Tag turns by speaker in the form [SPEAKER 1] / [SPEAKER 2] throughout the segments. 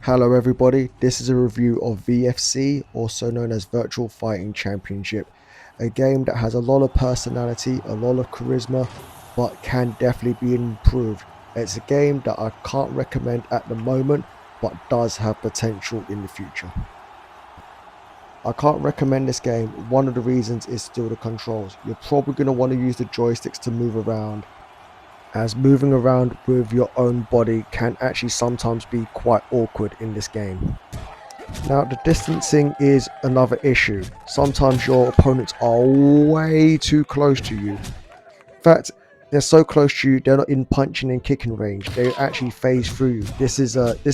[SPEAKER 1] Hello everybody, this is a review of VFC, also known as Virtual Fighting Championship, a game that has a lot of personality, a lot of charisma, but can definitely be improved. It's a game that I can't recommend at the moment, but does have potential in the future. I can't recommend this game. One of the reasons is still the controls. You're probably going to want to use the joysticks to move around, as moving around with your own body can actually sometimes be quite awkward in this game. Now, the distancing is another issue. Sometimes your opponents are way too close to you. In fact, they're so close to you, they're not in punching and kicking range. They actually phase through you. This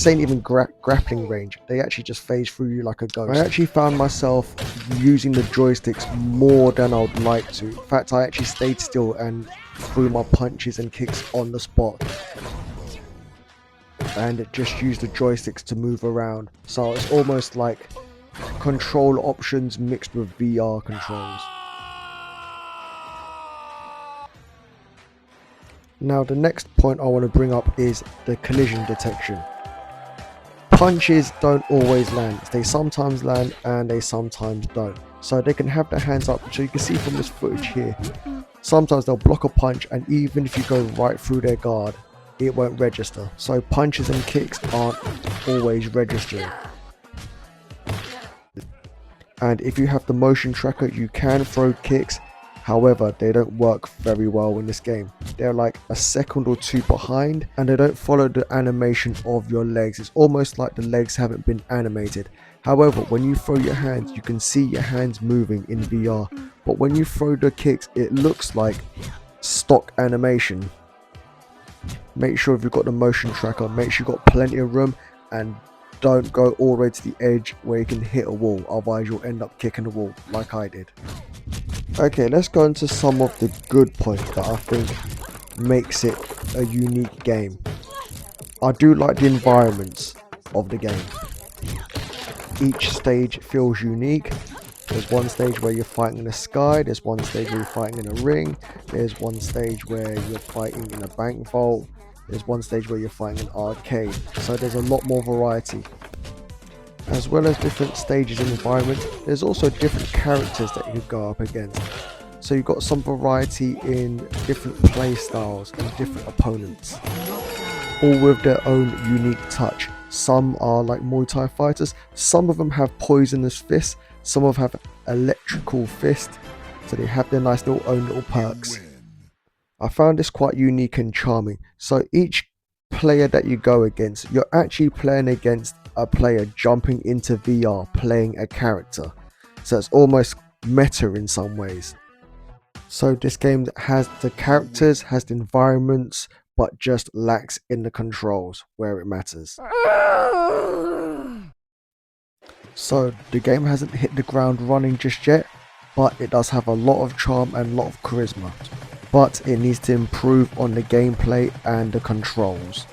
[SPEAKER 1] ain't even grappling range. They actually just phase through you like a ghost. I actually found myself using the joysticks more than I would like to. In fact, I actually stayed still and threw my punches and kicks on the spot, and just used the joysticks to move around. So it's almost like control options mixed with VR controls. Now, the next point I want to bring up is the collision detection. Punches don't always land. They sometimes land and they sometimes don't. So they can have their hands up. So you can see from this footage here, sometimes they'll block a punch, and even if you go right through their guard, it won't register. So punches and kicks aren't always registering. And if you have the motion tracker, you can throw kicks. However, they don't work very well in this game. They're like a second or two behind, and they don't follow the animation of your legs. It's almost like the legs haven't been animated. However, when you throw your hands, you can see your hands moving in VR. But when you throw the kicks, it looks like stock animation. Make sure if you've got the motion tracker, make sure you've got plenty of room, and don't go all the way to the edge where you can hit a wall. Otherwise, you'll end up kicking the wall like I did. Okay, let's go into some of the good points that I think makes it a unique game. I do like the environments of the game. Each stage feels unique. There's one stage where you're fighting in the sky, there's one stage where you're fighting in a ring, there's one stage where you're fighting in a bank vault, there's one stage where you're fighting in an arcade. So there's a lot more variety. As well as different stages and environments, there's also different characters that you could go up against. So you've got some variety in different play styles and different opponents, all with their own unique touch. Some are like Muay Thai fighters, some of them have poisonous fists, some of them have electrical fist, so they have their nice little own little perks. I found this quite unique and charming. So each player that you go against, you're actually playing against a player jumping into VR playing a character, so it's almost meta in some ways. So this game has the characters, has the environments, but just lacks in the controls where it matters. So the game hasn't hit the ground running just yet, but it does have a lot of charm and a lot of charisma, but it needs to improve on the gameplay and the controls.